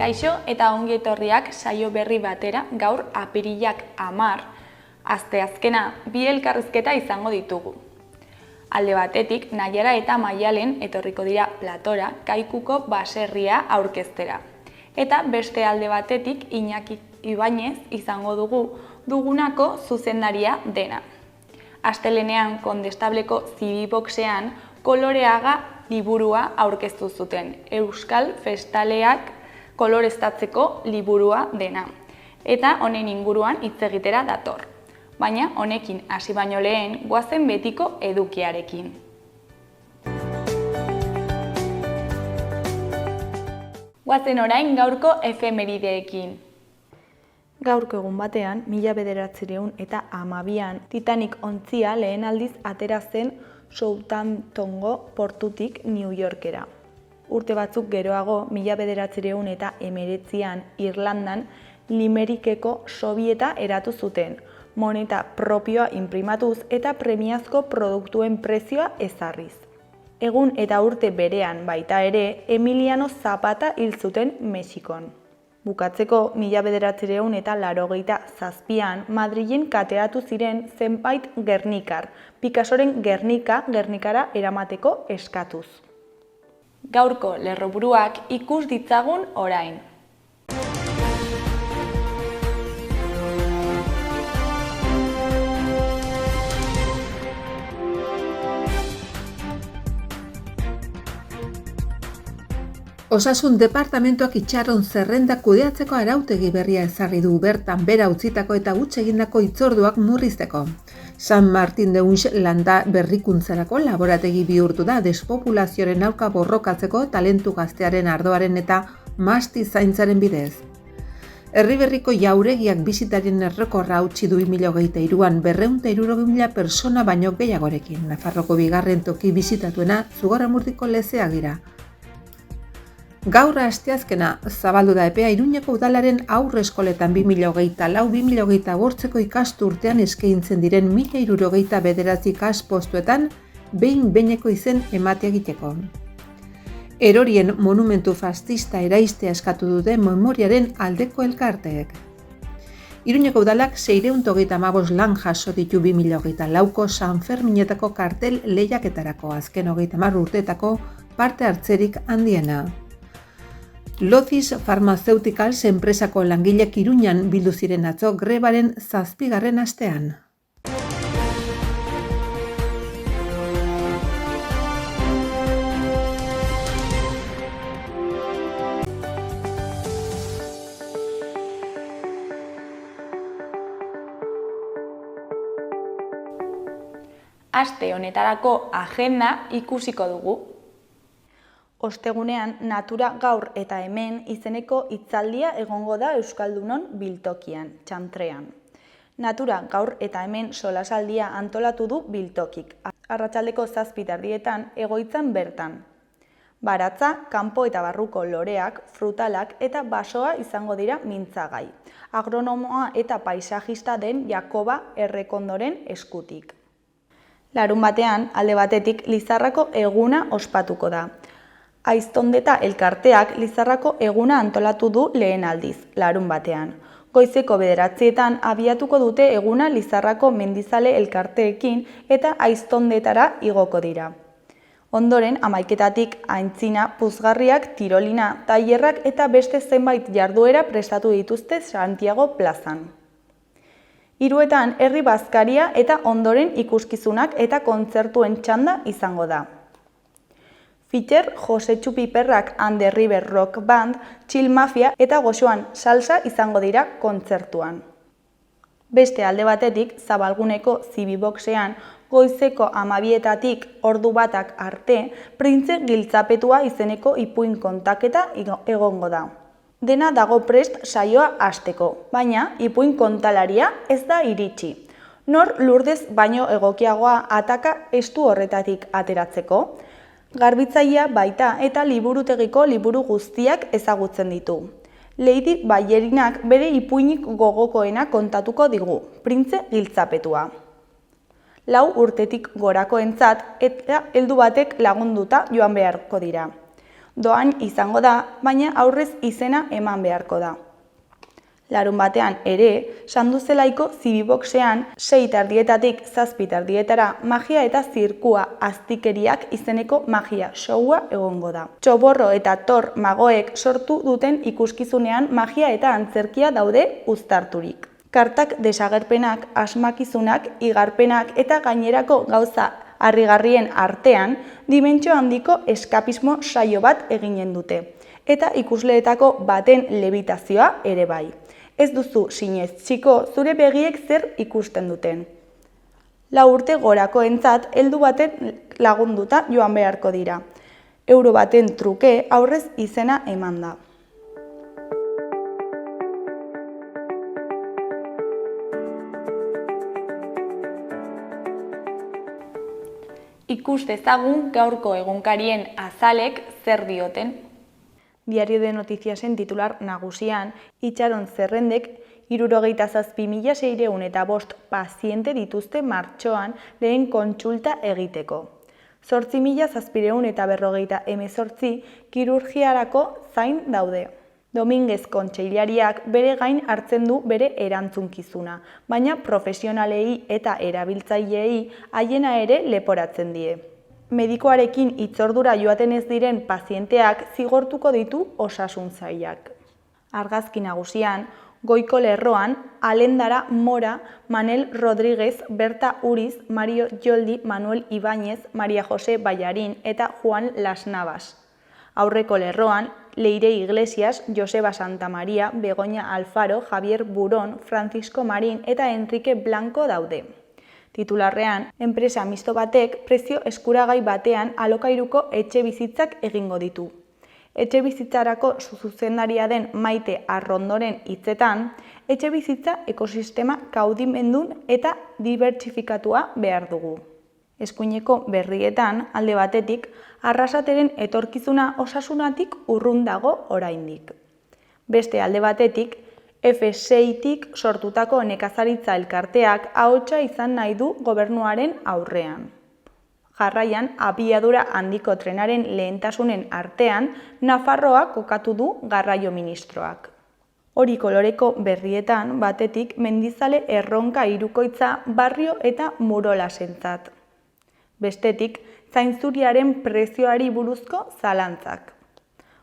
Kaixo eta ongi etorriak saio berri batera gaur apirilak 10, asteazkena bi elkarrizketa izango ditugu. Alde batetik, Naiara eta Maialen etorriko dira Platora Kaikuko baserria aurkeztera. Eta beste alde batetik, Iñaki Ibañez izango dugunako zuzendaria dena. Astelenean Kondestableko Zibiboxean Koloreaga liburua aurkeztu zuten, Euskal Festaleak koloreztatzeko liburua dena. Eta honen inguruan hitz egitera dator. Baina honekin hasi baino lehen goazen betiko edukiarekin. Goazen orain gaurko efemerideekin. Gaurko egun batean, 1912an Titanic ontzia lehen aldiz atera zen Southamptongo portutik New Yorkera. Urte batzuk geroago, 1919an Irlandan Limerickeko Sobieta eratu zuten, moneta propioa inprimatuz eta premiazko produktuen prezioa ezarriz. Egun eta urte berean baita ere, Emiliano Zapata hil zuten Mexikon. Bukatzeko, 1987an Madrilen kateatu ziren zenbait gernikar, Picassoren Gernikara eramateko eskatuz. Gaurko lerroburuak ikus ditzagun orain. Osasun departamentuak itxaron zerrendak kudeatzeko arautegi berria ezarri du, bertan bera utzitako eta huts egindako hitzorduak murrizteko. San Martin de Unx landa berrikuntzarako laborategi bihurtu da despopulazioaren aurka borrokatzeko talentu gaztearen ardoaren eta masti zaintzaren bidez. Herriberriko jauregiak bisitarien errekorra utzi du 2023an 260.000 persona baino gehiagorekin. Nafarroko bigarren toki bisitatuena Zugarramurdiko lezeak dira. Gaur asteazkena zabaldu da epea Iruñeko udalaren haurreskoletan 2024-2025 ikasturtean eskaintzen diren 1069 ikaspostuetan behin-behineko izen ematea egiteko. Erorien monumentu fascista eraistea eskatu dute memoriaren aldeko elkarteek. Iruñeko udalak 635 lan jaso ditu 2024ko San Ferminetako kartel lehiaketarako azken 30 urteetako parte hartzerik handiena. Locis Pharmaceuticals enpresako langilek Iruñan bildu ziren atzo grebaren 7. astean. Aste honetarako agenda ikusiko dugu. Ostegunean, Natura gaur eta hemen izeneko hitzaldia egongo da Euskaldunon biltokian, Txantrean. Natura gaur eta hemen solasaldia antolatu du biltokik. Arratsaldeko 7:00 egoitzan bertan. Baratza, kanpo eta barruko loreak, frutalak eta basoa izango dira mintzagai. Agronomoa eta paisajista den Jakoba Errekondoren eskutik. Larunbatean, alde batetik Lizarrako eguna ospatuko da. Aiztondeta elkarteak Lizarrako eguna antolatu du lehen aldiz, larunbatean. Goizeko 9:00 abiatuko dute eguna Lizarrako mendizale elkarteekin eta Aiztondetara igoko dira. Ondoren, 11:00 aintzina, puzgarriak, tirolina, tailerrak eta beste zenbait jarduera prestatu dituzte Santiago plazan. 3:00 herri bazkaria eta ondoren ikuskizunak eta kontzertuen txanda izango da. Fitxer, Josetxu Piperrak and the River Rock Band, Chill Mafia eta Goxoan salsa izango dira kontzertuan. Beste alde batetik, Zabalguneko Zibiboxean goizeko 12:00 ordu batak arte, Printze Giltzapetua izeneko ipuin kontaketa egongo da. Dena dago prest saioa hasteko, baina ipuin kontalaria ez da iritsi. Nor Lurdez baino egokiagoa ataka estu horretatik ateratzeko? Garbitzailea baita eta liburutegiko liburu guztiak ezagutzen ditu. Lady Ballerinak bere ipuinik gogokoena kontatuko digu, Printze Giltzapetua. 4 urtetik gorakoentzat eta heldu batek lagunduta joan beharko dira. Doan izango da, baina aurrez izena eman beharko da. Larunbatean ere, Sanduzelaiko Zibiboxean 6:30 7:30 magia eta zirkua aztikeriak izeneko magia showa egongo da. Txoborro eta Tor magoek sortu duten ikuskizunean magia eta antzerkia daude uztarturik. Kartak desagerpenak, asmakizunak, igarpenak eta gainerako gauza harrigarrien artean dimentsio handiko eskapismo saio bat eginen dute. Eta ikusleetako baten lebitazioa ere bai. Ez duzu sinetsiko zure begiek zer ikusten duten. 4 urte gorakoentzat heldu baten lagunduta joan beharko dira. Euro baten truke aurrez izena eman da. Ikus dezagun gaurko egunkarien azalek zer dioten. Diario de Notiziasen titular nagusian, itxaron zerrendek 67.605 paziente dituzte martxoan lehen kontsulta egiteko. 8.758 kirurgiarako zain daude. Dominguez kontseilariak bere gain hartzen du bere erantzunkizuna, baina profesionalei eta erabiltzaileei haiena ere leporatzen die. Medikoarekin hitzordura joaten ez diren pazienteak zigortuko ditu osasun sailak. Argazki nagusian, Goiko Lerroan, Alendara Mora, Manel Rodríguez, Berta Uriz, Mario Joldi, Manuel Ibáñez, Maria Jose Ballarín eta Juan Las Navas. Aurreko Lerroan, Leire Iglesias, Joseba Santamaria, Begoña Alfaro, Javier Burón, Francisco Marín eta Enrique Blanco daude. Titularrean, enpresa misto batek prezio eskuragai batean alokairuko etxe bizitzak egingo ditu. Etxe bizitzarako zuzendaria den Maite Arrondoren hitzetan, etxe bizitza ekosistema kaudimendun eta dibertsifikatua behar dugu. Eskuineko berrietan, alde batetik, Arrasateren etorkizuna osasunatik urrun dago oraindik. Beste alde batetik, F6tik sortutako nekazaritza elkarteak ahotsa izan nahi du gobernuaren aurrean. Jarraian, abiadura handiko trenaren lehentasunen artean, Nafarroa kokatu du garraio ministroak. Hori koloreko berrietan, batetik, mendizale erronka hirukoitza barrio eta murolasentzat. Bestetik, zainzuriaren prezioari buruzko zalantzak.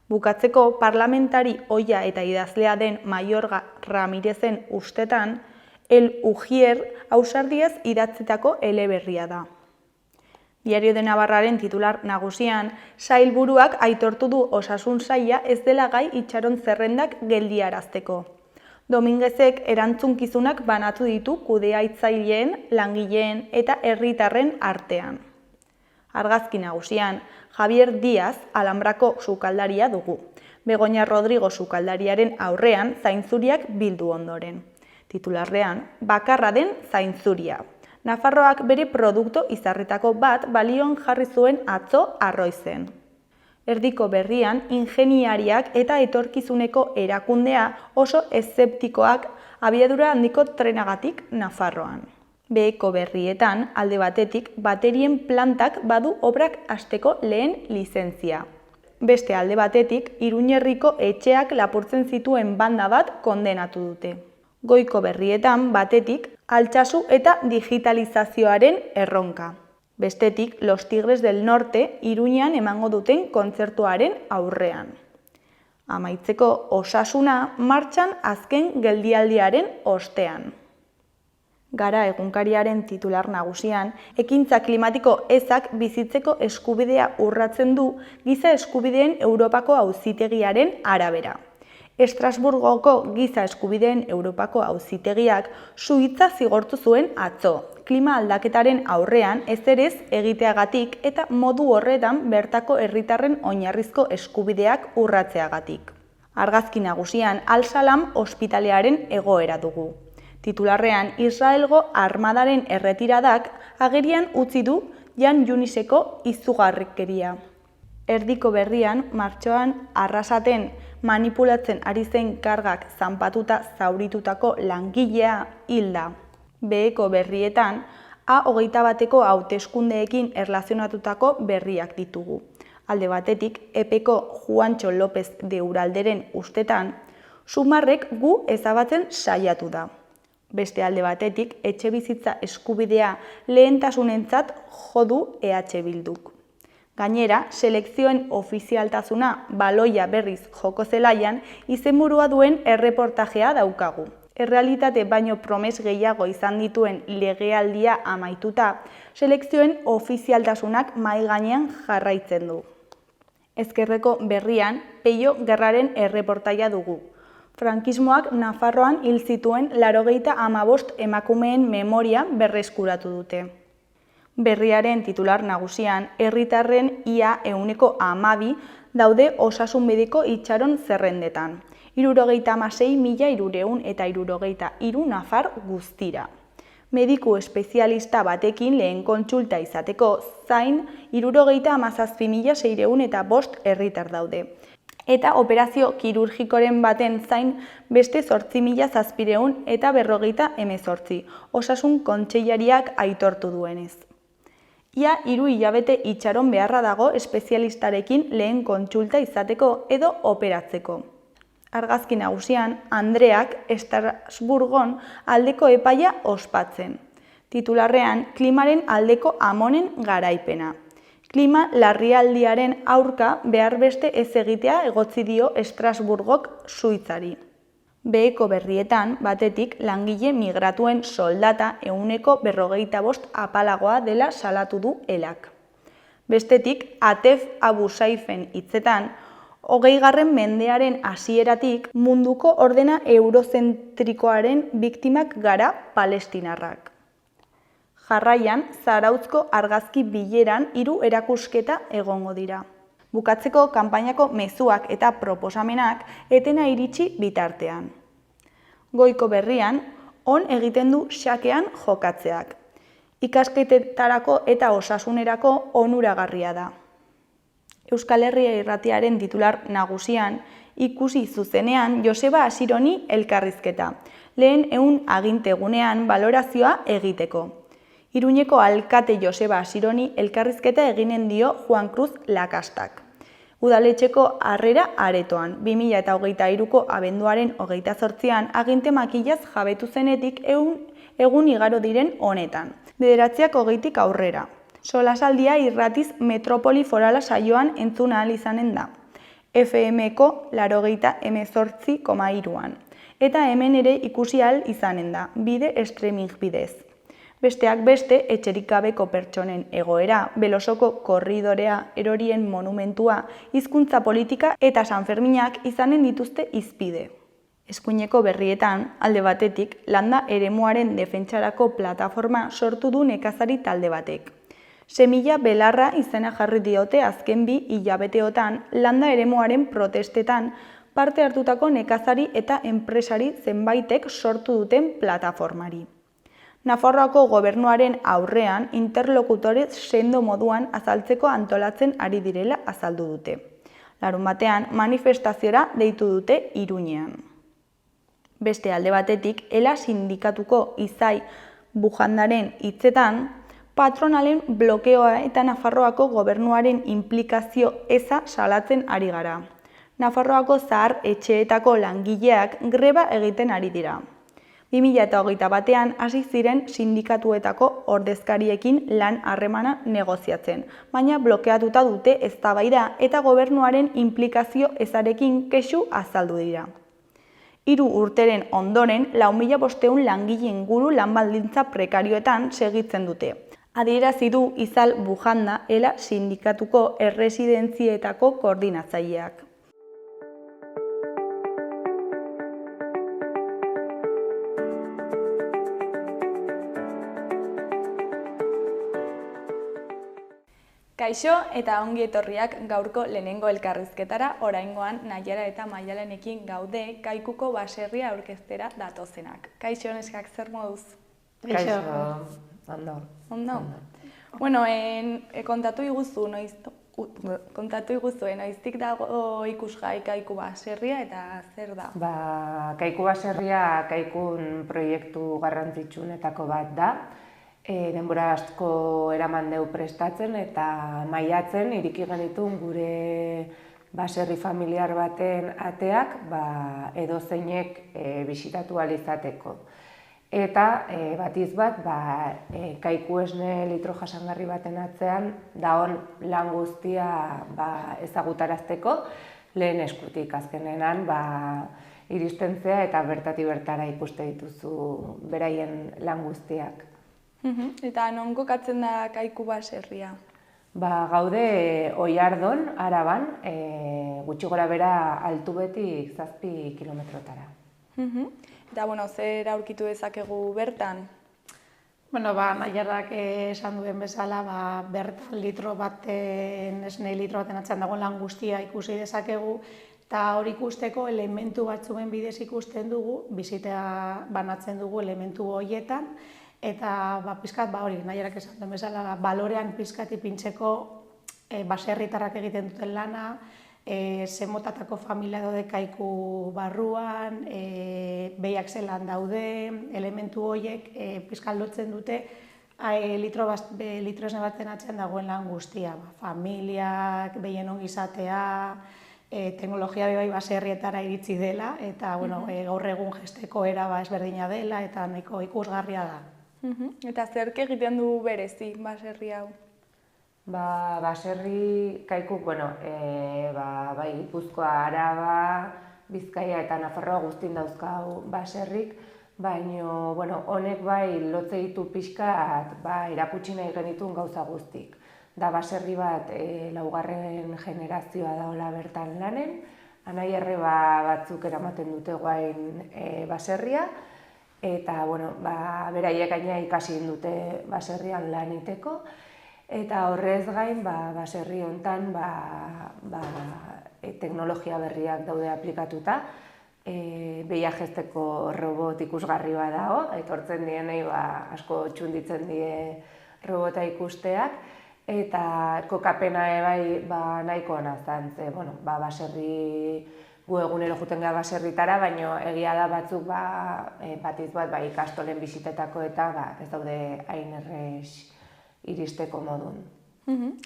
Bukatzeko, parlamentari ohia eta idazlea den Mayorga Ramirezen ustetan, El Ujier ausardiaz idatzitako eleberria da. Diario de Navarraren titular nagusian, sailburuak aitortu du osasun saila ez dela gai itxaron zerrendak geldiarazteko. Dominguezek erantzunkizunak banatu ditu kudeaitzaileen, langileen eta herritarren artean. Argazki nagusian, Javier Díaz Alambrako sukaldaria dugu. Begoña Rodrigo sukaldariaren aurrean zainzuriak bildu ondoren. Titularrean, bakarra den zainzuria. Nafarroak bere produktu izarretako bat balioan jarri zuen atzo Arroizen. Erdiko berrian, ingeniariak eta etorkizuneko erakundea oso eszeptikoak abiadura handiko trenagatik Nafarroan. Beheko berrietan, alde batetik, baterien plantak badu obrak hasteko lehen lizentzia. Beste alde batetik, Iruñerriko etxeak lapurtzen zituen banda bat kondenatu dute. Goiko berrietan, batetik, altsasu eta digitalizazioaren erronka. Bestetik, Los Tigres del Norte Iruñean emango duten kontzertuaren aurrean. Amaitzeko, osasuna martxan azken geldialdiaren ostean. Gara egunkariaren titular nagusian, ekintza klimatiko ezak bizitzeko eskubidea urratzen du giza eskubideen Europako Auzitegiaren arabera. Estrasburgoko giza eskubideen Europako Auzitegiak Suitza zigortu zuen atzo, klima aldaketaren aurrean ezerez egiteagatik eta modu horretan bertako herritarren oinarrizko eskubideak urratzeagatik. Argazki nagusian Al-Salam ospitalearen egoera dugu. Titularrean, Israelgo armadaren erretiradak agerian utzi du Jan Yuniseko izugarrikeria. Erdiko berrian, martxoan Arrasaten manipulatzen ari zen kargak zanpatuta zauritutako langilea hilda. Beheko berrietan, A21ko hauteskundeekin erlazionatutako berriak ditugu. Alde batetik, epeko Juantxo López de Uralderen ustetan, Sumarrek gu ezabatzen saiatu da. Beste alde batetik, etxebizitza eskubidea lehentasunentzat jo du EH Bilduk. Gainera, selekzioen ofizialtasuna baloia berriz joko zelaian izenburua duen erreportajea daukagu. Errealitate baino promes gehiago izan dituen legealdia amaituta, selekzioen ofizialtasunak mahai gainean jarraitzen du. Ezkerreko berrian, Peio Gerraren erreportaia dugu. Frankismoak Nafarroan hil zituen 95 emakumeen memoria berreskuratu dute. Berriaren titular nagusian, herritarren ia 12% daude osasun mediko itxaron zerrendetan. 76.363 nafar guztira. Mediku espezialista batekin lehen kontsulta izateko zain 77.605 herritar daude. Eta operazio kirurgikoren baten zain beste 8.748, osasun kontseilariak aitortu duenez. Ia 3 hilabete itxaron beharra dago espezialistarekin lehen kontsulta izateko edo operatzeko. Argazki nagusian, Andreak Estrasburgon aldeko epaia ospatzen. Titularrean, klimaren aldeko amonen garaipena. Klima larrialdiaren aurka behar beste ez egitea egotzi dio Estrasburgok Suitzari. Beheko berrietan, batetik, langile migratuen soldata 45% apalagoa dela salatu du elak. Bestetik, Atef Abu Saifen hitzetan, 20. mendearen hasieratik munduko ordena eurozentrikoaren biktimak gara palestinarrak. Jarraian, Zarautzko argazki bileran 3 erakusketa egongo dira. Bukatzeko kanpainako mezuak eta proposamenak etena iritsi bitartean. Goiko berrian, on egiten du xakean jokatzeak. Ikasketetarako eta osasunerako onuragarria da. Euskal Herria Irratiaren titular nagusian, ikusi zuzenean Joseba Asironi elkarrizketa, lehen 100 agintegunean balorazioa egiteko. Iruñeko alkate Joseba Asironi elkarrizketa eginen dio Juan Cruz Lakastak. Udaletxeko harrera aretoan, 2023ko abenduaren 28an aginte makilaz jabetu zenetik egun igaro diren honetan, 9:20 aurrera. Solasaldia irratiz Metropoli Forala saioan entzun ahal izanen da, FM-ko 98,3an, eta hemen ere ikusi ahal izanen da, bide streaming bidez. Besteak beste, etxerik gabeko pertsonen egoera, Belosoko korridorea, erorien monumentua, hizkuntza politika eta Sanferminak izanen dituzte hizpide. Eskuineko berrietan, alde batetik, landa eremuaren defentsarako plataforma sortu du nekazari talde batek. Semilla belarra izena jarri diote azken 2 hilabeteotan landa eremuaren protestetan parte hartutako nekazari eta enpresari zenbaitek sortu duten plataformari. Nafarroako gobernuaren aurrean interlokutore sendo moduan azaltzeko antolatzen ari direla azaldu dute. Larunbatean manifestaziora deitu dute Iruñean. Beste alde batetik, ELA sindikatuko Izai Bujandaren hitzetan, patronalen blokeoa eta Nafarroako gobernuaren inplikazio eza salatzen ari gara. Nafarroako zahar etxeetako langileak greba egiten ari dira. 2021an hasi ziren sindikatuetako ordezkariekin lan harremana negoziatzen, baina blokeatuta dute eztabaida eta gobernuaren inplikazio ezarekin kexu azaldu dira. 3 urteren ondoren 4.500 langile inguru lan-baldintza prekarioetan segitzen dute. Adierazi du Izal Bujanda ELA sindikatuko erresidentzietako koordinatzaileak. Kaixo eta ongi etorriak gaurko lehenengo elkarrizketara, oraingoan Naiara eta Maialenekin gaude Kaikuko baserria aurkeztera datozenak. Kaixo, neskak, zer moduz? Kaixo, ondo. Ondo? Bueno, kontatu iguzu noiztik dago ikusgai Kaiku baserria eta zer da? Kaiku baserria Kaikun proiektu garrantzitsuenetako bat da. Denbora asko eraman deu prestatzen eta maiatzen iriki genituen gure baserri familiar baten ateak edozeinek bisitatu ahal izateko. Eta batiz bat kaiku esne litro jasangarri baten atzean daon lan guztia ezagutarazteko lehen eskutik. Azkenenan iristen zea eta bertatik bertara ikuste dituzu beraien lan guztiak. Eta non kokatzen da Kaiku baserria? Gaude Oiardon, Araban, gutxi gora bera Altubetik 7 kilometrotara. Eta, zer aurkitu dezakegu bertan? Naiarak esan duen bezala, bertan esne litro baten atzean dagoen lan guztia ikusi dezakegu, eta hori ikusteko elementu batzuen bidez ikusten dugu, bisita banatzen dugu elementu horietan, eta pizkat hori, Naiarak esan duen bezala, balorean pizkat ipintzeko baserritarrak egiten duten lana, ze motatako familia daude Kaiku barruan, behiak zelan daude, elementu horiek pizkat lotzen dute litro esne baten atzean dagoen lan guztia. Familiak, behien ongizatea, teknologia bai baserrietara iritsi dela, eta gaur egun gesteko era ezberdina dela, eta nahiko ikusgarria da. Eta zerk egiten du berezi baserri hau? Baserri Kaikuk, bai Gipuzkoa, Araba, Bizkaia eta Nafarroa guztin dauzkau baserrik, baina honek bai lotze ditu pixkat erakutsi nahi genituen gauza guztik. Da baserri bat laugarren generazioa daola bertan lanen, anai batzuk eramaten dute guain baserria, eta beraiek gaina ikasi dute baserrian lan iteko, eta horrez gain baserri hontan teknologia berriak daude aplikatuta, behia jezteko robot ikusgarri bat dago, etortzen dienei asko txunditzen die robota ikusteak, eta kokapena bai nahiko ona zan, baserri gu egunero juten gara baserritara, baina egia da batzuk batiz bat ikastolen bisitetako eta ez daude hain errez iristeko modun.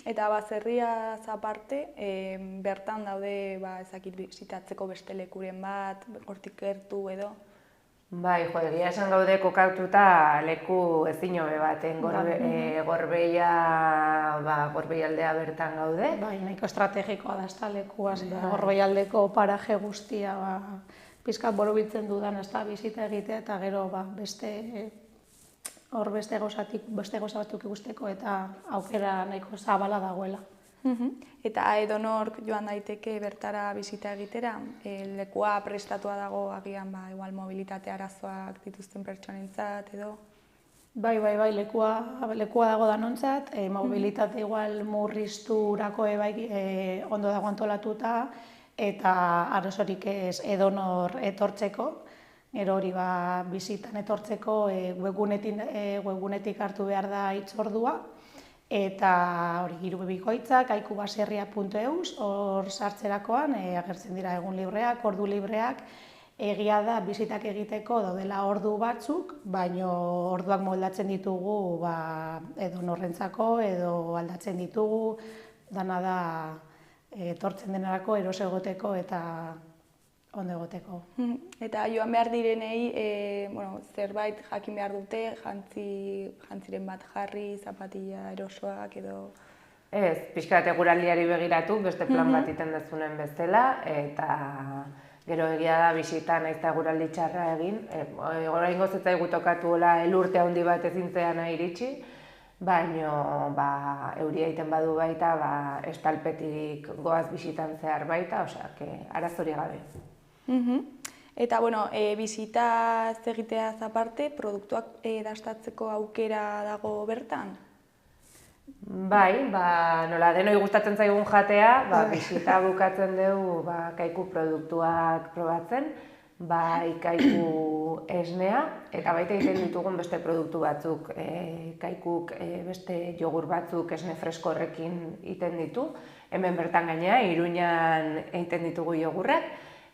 Eta baserriaz aparte, bertan daude bizitatzeko beste lekuren bat, hortik gertu edo? Bai, egia esan gaude kokatuta leku ezin hobe baten, Gorbeialdea bertan gaude. Bai, nahiko estrategikoa da ezta lekua, Gorbeialdeko paraje guztia pizkat borobiltzen dudan bizita egitea, eta gero beste gauza batzuk ikusteko eta aukera nahiko zabala dagoela. Eta edonork joan daiteke bertara bisita egitera, lekua prestatua dago agian igual mobilitate arazoak dituzten pertsonentzat edo? Bai, lekua dago danontzat, mobilitate igual murrizturako ondo dago antolatuta, eta arazorik ez edonor etortzeko. Gero hori bizitan etortzeko webgunetik hartu behar da hitzordua, eta hori irubikoitza, kaikubaserria.eus, hor sartzerakoan agertzen dira egun libreak, ordu libreak, egia da bizitak egiteko daudela ordu batzuk, baina orduak moldatzen ditugu edonorrentzako edo aldatzen ditugu, dana da etortzen denarako eros egoteko eta ondo egoteko. Eta joan behar direnei, zerbait jakin behar dute, jantziren bat jarri, zapatilla erosoak edo? Ez, pixkat eguraldiari begiratu, beste plan bat iten dezunen bezala, eta gero egia da bisita nahiz eta eguraldi txarra egin. Oraingoz ez zaigu tokatu elurte handi bat ezintzean iritsi, baina euria egiten badu baita, estalpetik goaz bisitan zehar baita, arazori gabe. Eta, bisita egiteaz aparte, produktuak dastatzeko aukera dago bertan? Bai, nola denoi gustatzen zaigun jatea, bisita bukatzen dugu Kaiku produktuak probatzen, Kaiku esnea, eta baita egiten ditugun beste produktu batzuk, Kaikuk beste jogur batzuk esne fresko horrekin egiten ditu, hemen bertan gainera, Iruñan egiten ditugu jogurrak,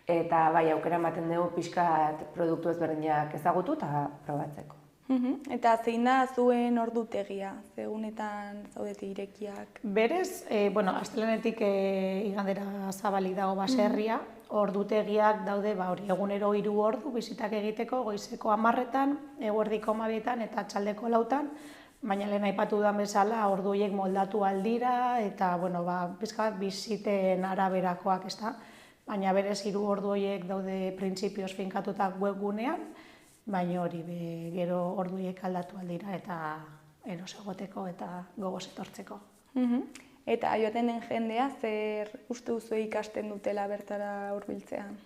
eta aukera ematen dugu pixkat produktu ezberdinak ezagutu eta probatzeko. Eta zein da zuen ordutegia? Zegunetan zaudete irekiak? Berez, astelehenetik igandera zabalik dago baserria, ordutegiak daude egunero 3 ordu bisitak egiteko, goizeko 10etan, eguerdiko 12etan eta atxaldeko 4etan, baina lehen aipatu dudan bezala ordu horiek moldatu aldira eta pixka bat bisiten araberakoak, ezta? Baina berez 3 ordu horiek daude printzipioz finkatutak webgunean, baina hori gero ordu horiek aldatu aldira eta eros egoteko eta gogoz etortzeko. Eta joaten den jendea, zer uste duzu ikasten dutela bertara hurbiltzean?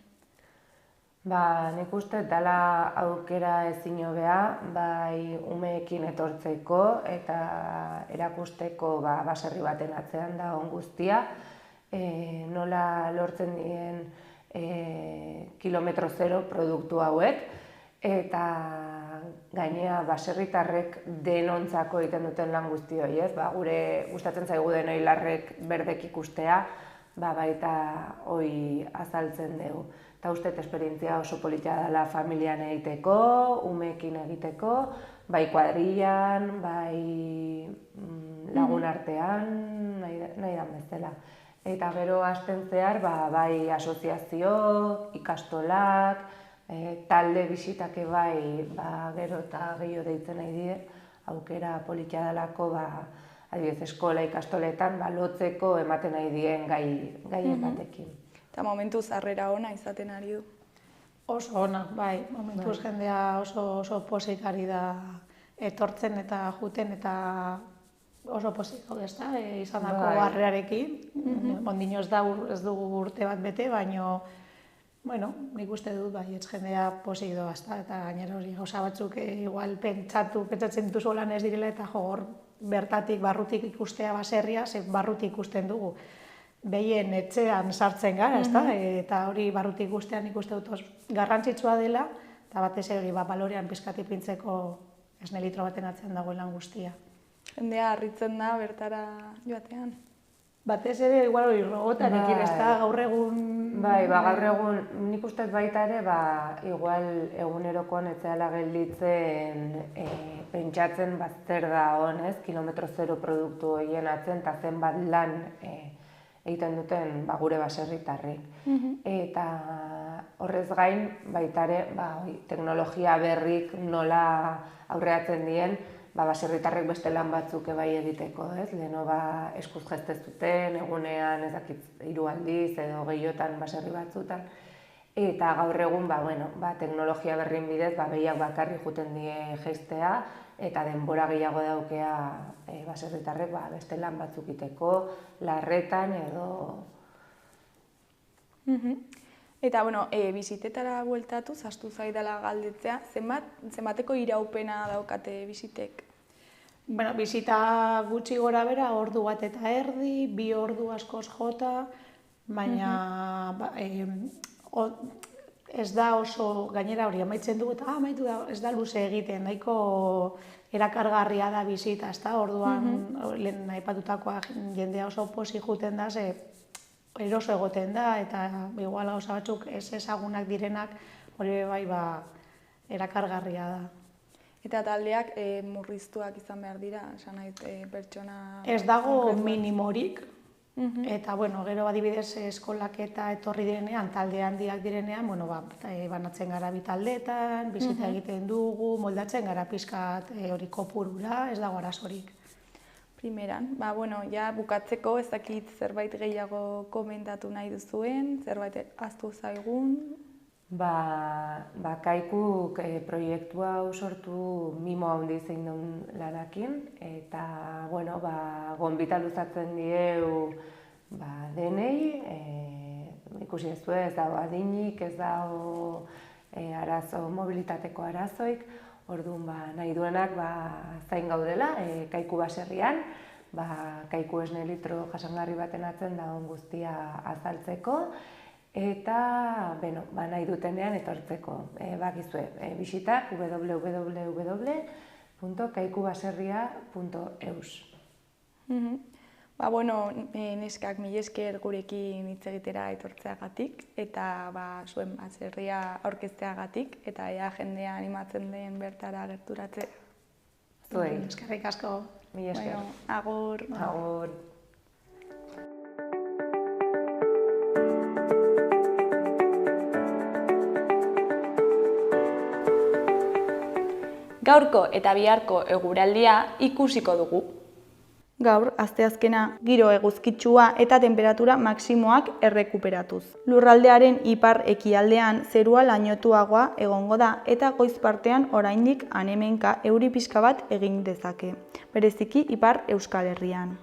Nik uste dela aukera ezin hobea, bai umeekin etortzeko eta erakusteko baserri baten atzean dagoen guztia, nola lortzen diren kilometro zero produktu hauek, eta gainea baserritarrek denontzako egiten duten lan guzti hori, ez? Gure gustatzen zaigu denoi larrek berdek ikustea, baita hori azaltzen dugu. Eta uste esperientzia oso polita dela familian egiteko, umeekin egiteko, bai kuadrillan, bai lagun artean, nahi da bezala. Eta gero hasten zehar, bai asoziazio, ikastolak, talde bisitake bai gero eta gehiago deitzen nahi die, aukera polita delako, adibidez eskola ikastoletan, lotzeko ematen nahi dien gai batekin. Eta momentuz harrera ona izaten ari du? Oso ona, bai, momentuz jendea oso pozik ari da etortzen eta juten eta oso pozik gaude, ezta? Izandako harrerarekin, ondino ez dugu urte bat bete, baino nik uste dut baietz jendea pozik doa, eta gainera hori gauza batzuk igual pentsatzen dituzu lan ez direla eta hor bertatik, barrutik ikustea baserria, barrutik ikusten dugu. Behien etxean sartzen gara, eta hori barrutik ikustean ikuste dut garrantzitsua dela, eta batez ere hori balorean pixkat ipintzeko esne litro baten atzean dagoen lan guztia. Jendea harritzen da bertara joatean? Batez ere, igual hori robotarekin, ez da, gaur egun... Gaur egun, nik ustez baita ere, igual egunerokoan etzeala gelditzen pentsatzen zer da honez, kilometro zero produktu horien atzen, eta zenbat lan egiten duten gure baserritarrek. Eta horrez gain, baita ere, teknologia berrik nola aurreatzen dien, baserritarrek beste lan batzuk bai egiteko, ez? Leheno eskuz gestez duten, egunean ez dakit 3 aldiz edo gehiotan baserri batzutan. Eta gaur egun, teknologia berrin bidez, behiak bakarri juten die geistea, eta denbora gehiago daukea baserritarrek beste lan batzuk iteko, larretan edo... Eta, bisitetara bueltatu, zastu zaidala galdetzea, zenbateko iraupena daukate bisitek? Bisita gutxi gora bera, ordu bat eta erdi, 2 ordu askoz jota, baina ez da oso gainera hori amaitzen dugu, eta amaitu da, ez da luze egiten, nahiko erakargarria da bisita, ez da, orduan lehen aipatutakoa jendea oso pozik juten da, eroso egoten da, eta igual gauza batzuk ez ezagunak direnak, hori bai erakargarria da. Eta taldeak murriztuak izan behar dira, esan nahi pertsona... Ez dago minimorik, eta gero adibidez eskolak eta etorri direnean, talde handiak direnean, banatzen gara bi taldeetan, bizita egiten dugu, moldatzen gara pixkat hori kopurura, ez dago arazorik. Primeran, ja bukatzeko ez dakit zerbait gehiago komentatu nahi duzuen, zerbait ahaztu zaigun? Kaikuk proiektu hau sortu mimo handi zein duen lanakin, eta gonbita luzatzen dieu denei, ikusi ez du ez dago adinik, ez dago mobilitateko arazoik, orduan nahi duenak zain gaudela Kaiku baserrian, Kaiku esne litro jasangarri baten atzen dagoen guztia azaltzeko, eta nahi dutenean etortzeko. Bakizue, bisitak www.kaikubaserria.eus. Neskak mila esker gurekin hitz egitera etortzeagatik eta zuen baserria aurkezteagatik eta jendea animatzen den bertara gerturatzea. Zuei. Eskerrik asko. Mila esker. Agur. Agur. Gaurko eta biharko eguraldia ikusiko dugu. Gaur, asteazkena, giro eguzkitsua eta temperatura maksimoak errekuperatuz. Lurraldearen ipar ekialdean zerua lainotuagoa egongo da eta goiz partean oraindik han-hemenka euri pixka bat egin dezake, bereziki ipar Euskal Herrian.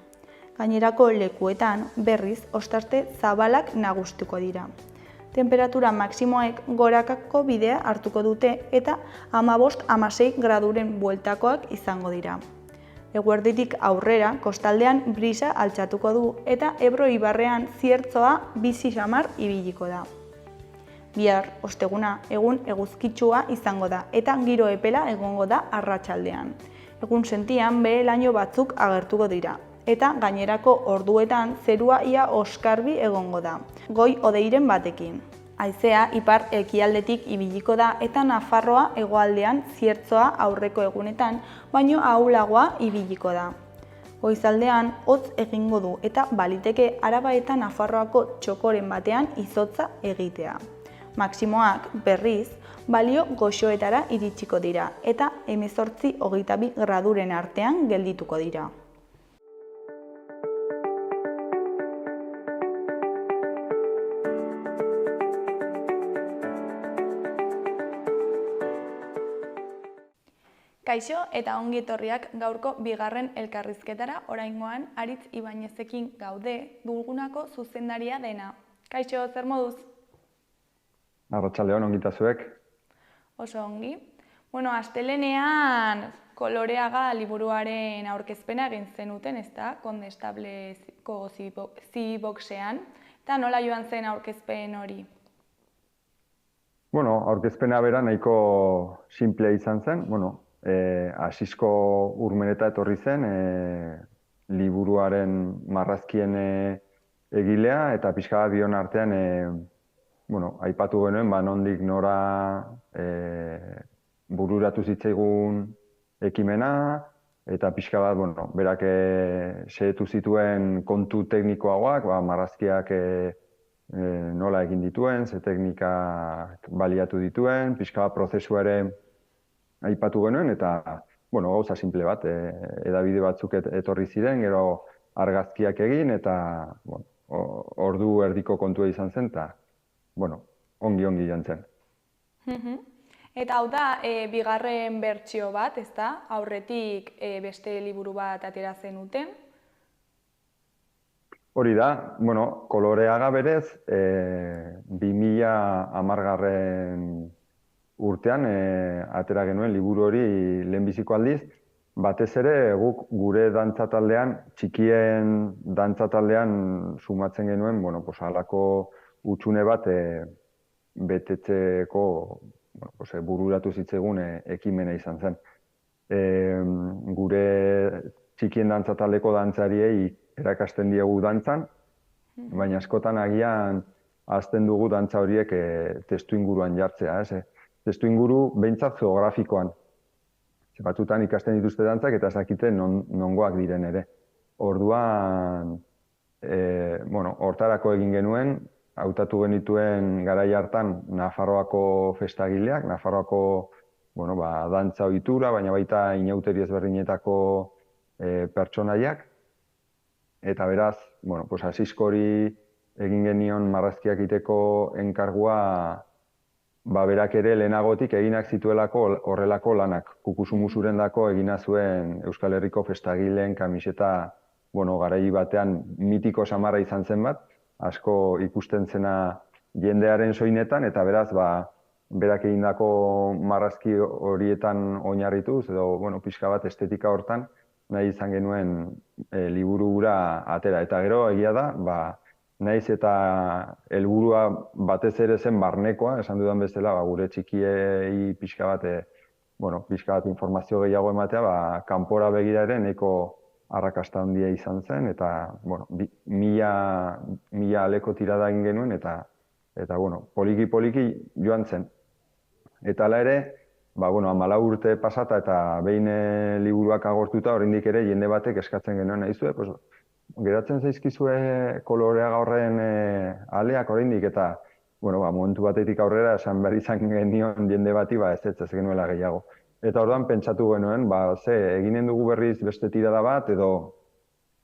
Gainerako lekuetan berriz ostarte zabalak nagustuko dira. Temperatura maksimoek gorakako bidea hartuko dute eta 15-16 graduren bueltakoak izango dira. Eguerditik aurrera, kostaldean brisa altxatuko du eta Ebro ibarrean ziertzoa bizi samar ibiliko da. Bihar, osteguna, egun eguzkitsua izango da eta giro epela egongo da arratsaldean. Egun sentian behe-laino batzuk agertuko dira eta gainerako orduetan zerua ia oskarbi egongo da, goi hodeiren batekin. Haizea ipar ekialdetik ibiliko da eta Nafarroa hegoaldean ziertzoa aurreko egunetan, baino ahulagoa ibiliko da. Goizaldean hotz egingo du eta baliteke Araba eta Nafarroako txokoren batean izotza egitea. Maksimoak berriz balio goxoetara iritsiko dira eta 18-22 graduren artean geldituko dira. Kaixo eta ongi etorriak gaurko bigarren elkarrizketara, oraingoan Aritz Ibainezekin gaude, dugunako zuzendaria dena. Kaixo, zer moduz? Arratsaldeon, ongi eta zuek? Oso ongi. Astelenean Koloreaga liburuaren aurkezpena egin zenuten, ezta? Kondestableko Ziboxean. Eta nola joan zen aurkezpen hori? Aurkezpena bera nahiko simplea izan zen. Asisko Urmeneta etorri zen, liburuaren marrazkien egilea, eta pixka bat bion artean aipatu genuen, nondik nora bururatu zitzaigun ekimena, eta pixka bat, berak xehetu zituen kontu teknikoagoak, marrazkiak nola egin dituen, ze teknika baliatu dituen, pixka bat prozesua ere aipatu genuen, eta gauza simple bat, edabide batzuk etorri ziren, gero argazkiak egin, eta ordu erdiko kontua izan zen, eta ongi joan zen. Eta hau da, bigarren bertsio bat, ezta? Aurretik beste liburu bat atera zenuten? Hori da, Koloreaga berez, 2010 urtean atera genuen liburu hori lehenbiziko aldiz, batez ere guk gure dantzataldean, txikien dantzataldean sumatzen genuen, halako hutsune bat betetzeko bururatu zitzaigun ekimena izan zen. Gure txikien dantzataldeko dantzariei erakasten diegu dantzan, baina askotan agian ahazten dugu dantza horiek testu inguruan jartzea, testu inguru behintzat geografikoan. Batzutan ikasten dituzte dantzak eta ez dakite nongoak diren ere. Orduan, hortarako egin genuen, hautatu genituen garai hartan Nafarroako festagileak, Nafarroako dantza ohitura, baina baita inauteri ezberdinetako pertsonaiak. Eta beraz, Asiskori egin genion marrazkiak egiteko enkargua berak ere lehenagotik eginak zituelako horrelako lanak. Kukusumusuren dako egina zuen Euskal Herriko festagileen kamiseta garai batean mitiko samarra izan zen bat, asko ikusten zena jendearen soinetan, eta beraz berak egindako marrazki horietan oinarrituz, edo pixka bat estetika hortan nahi izan genuen liburu hura atera. Eta gero egia da, nahiz eta helburua batez ere zen barnekoa, esan dudan bezala, gure txikiei pixka bat informazio gehiago ematea, kanpora begira ere nahiko arrakasta handia izan zen, eta, bueno, mila aleko tirada egin genuen, eta bueno, poliki joan zen. Eta hala ere, 14 urte pasata eta behin liburuak agortuta, oraindik ere jende batek eskatzen genuen naizue, pues, geratzen zaizkizue kolorea horren aleak oraindik, eta bueno, momentu batetik aurrera esan behar izan genion jende bati, ez genuela gehiago. Eta orduan pentsatu genuen, eginen dugu berriz beste tirada bat, edo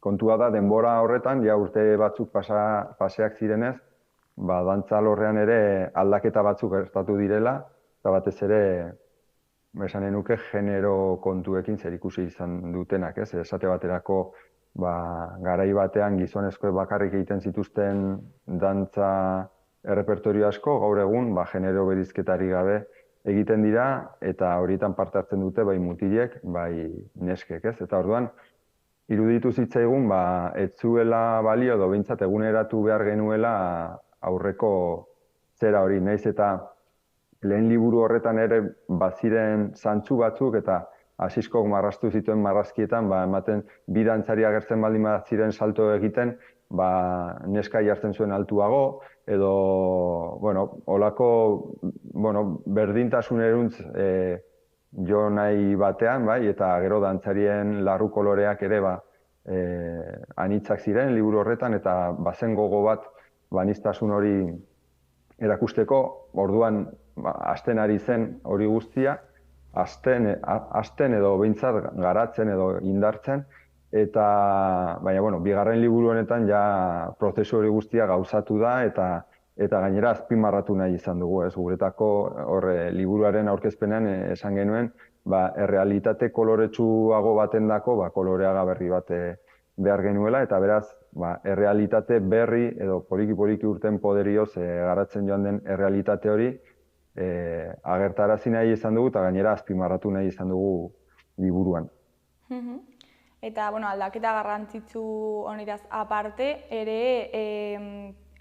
kontua da denbora horretan, ja urte batzuk paseak zirenez, dantza alorrean ere aldaketa batzuk gertatu direla, eta batez ere, esanen nuke genero kontuekin zerikusi izan dutenak, ez? Esate baterako, garai batean gizonezkoek bakarrik egiten zituzten dantza errepertorio asko, gaur egun genero berizketari gabe egiten dira, eta horietan parte hartzen dute bai mutilek, bai neskek, ez? Eta orduan, iruditu zitzaigun, ez zuela balio, edo behintzat eguneratu behar genuela aurreko zera hori, nahiz eta lehen liburu horretan ere baziren zantzu batzuk, eta Asiskok marraztu zituen marrazkietan, ematen bi dantzari agertzen baldin ziren salto egiten, neska jartzen zuen altuago, edo, olako, berdintasun eruntz jo nahi batean, eta gero dantzarien larru koloreak ere anitzak ziren liburu horretan, eta bazen gogo bat aniztasun hori erakusteko, orduan hasten ari zen hori guztia, hasten edo behintzat garatzen edo indartzen, baina, bigarren liburu honetan ja prozesu hori guztia gauzatu da, eta gainera azpimarratu nahi izan dugu, ez? Guretako liburuaren aurkezpenean esan genuen, errealitate koloretsuago batendako koloreaga berri bat behar genuela, eta beraz, errealitate berri edo poliki urten poderioz garatzen joan den errealitate hori agertarazi nahi izan dugu, eta gainera azpimarratu nahi izan dugu liburuan. Eta, aldaketa garrantzitsu honeraz aparte, ere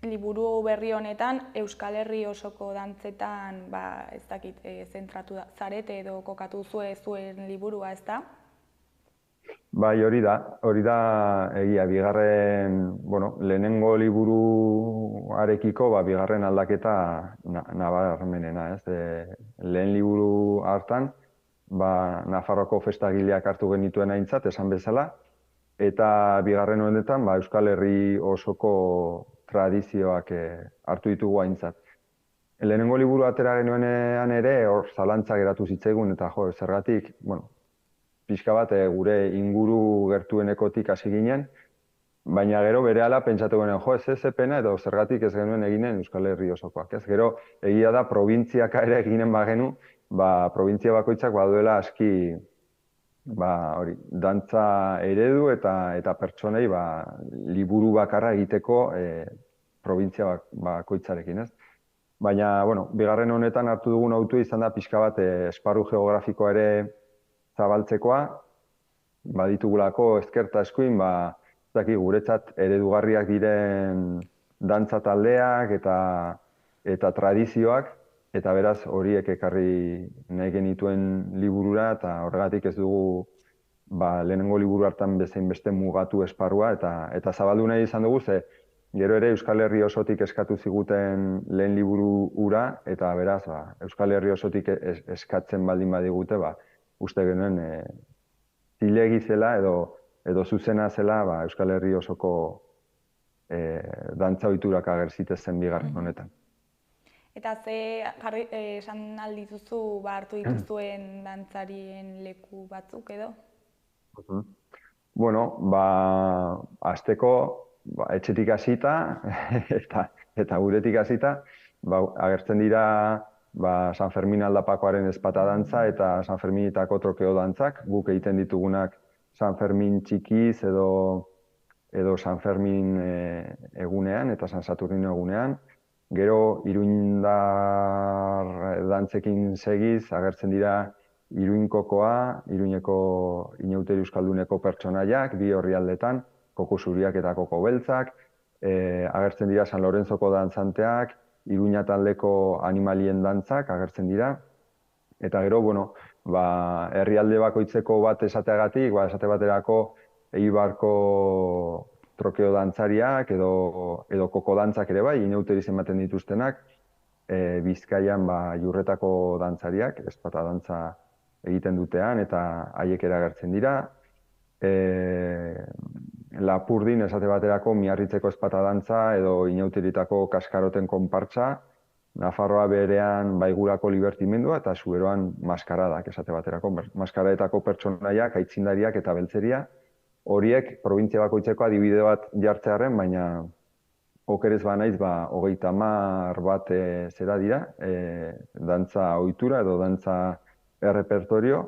liburu berri honetan Euskal Herri osoko dantzetan, ez dakit, zentratu zarete edo kokatu zuen liburua, ez da? Bai, hori da egia, lehenengo liburuarekiko, bigarren aldaketa nabarmenena, ez? Lehen liburu hartan, Nafarroako festagileak hartu genituen aintzat, esan bezala, eta bigarren honetan, Euskal Herri osoko tradizioak hartu ditugu aintzat. Lehenengo liburu atera genuenean ere, hor zalantza geratu zitzaigun, eta zergatik, pixka bat gure inguru gertuenekotik hasi ginen, baina gero berehala pentsatu genuen, ez pena edo zergatik ez genuen eginen Euskal Herri osokoak, ez? Gero egia da probintziaka ere eginen bagenu, probintzia bakoitzak baduela aski dantza eredu eta pertsonei liburu bakarra egiteko probintzia bakoitzarekin, ez? Baina, bigarren honetan hartu dugun autua izan da pixka bat esparru geografikoa ere zabaltzekoa, baditugulako ezkerta eskuin, guretzat eredugarriak diren dantza taldeak eta tradizioak, eta beraz horiek ekarri nahi genituen liburura, eta horregatik ez dugu lehenengo liburu hartan bezain beste mugatu esparrua, eta zabaldu nahi izan dugu, ze gero ere Euskal Herri osotik eskatu ziguten lehen liburu ura, eta beraz Euskal Herri osotik eskatzen baldin badigute, uste genuen zilegi zela edo zuzena zela Euskal Herri osoko dantza ohiturak ager zitezen bigarren honetan. Eta ze esan aldituzu hartu dituzuen dantzarien leku batzuk edo? Hasteko etxetik hasita eta guretik hasita agertzen dira San Fermin aldapakoaren ezpata dantza eta San Ferminetako trokeo dantzak, guk egiten ditugunak San Fermin txikiz edo San Fermin egunean eta San Saturnino egunean. Gero iruindar dantzekin segiz agertzen dira Iruinkokoa, Iruñeko Inauteri Euskalduneko pertsonaiak, bi orrialdetan, koko zuriak eta koko beltzak, agertzen dira San Lorenzoko dantzanteak, Iruña taldeko animalien dantzak agertzen dira, eta gero, herrialde bakoitzeko bat esateagatik, esate baterako Eibarko trokeo dantzariak edo koko dantzak ere bai, inauteriz ematen dituztenak, Bizkaian jurretako dantzariak, ezpata dantza egiten dutean eta haiek ere agertzen dira. Lapurdin esate baterako Miarritzeko ezpata dantza edo inauteritako kaskaroten konpartsa, Nafarroa berean baigurako libertimendua eta Zuberoan maskaradak esate baterako. Maskaradetako pertsonaiak, aitzindariak eta beltzeria, horiek probintzia bakoitzeko adibide bat jartzearren, baina okerez banaiz 30 bat zera dira, dantza ohitura edo dantza errepertorio,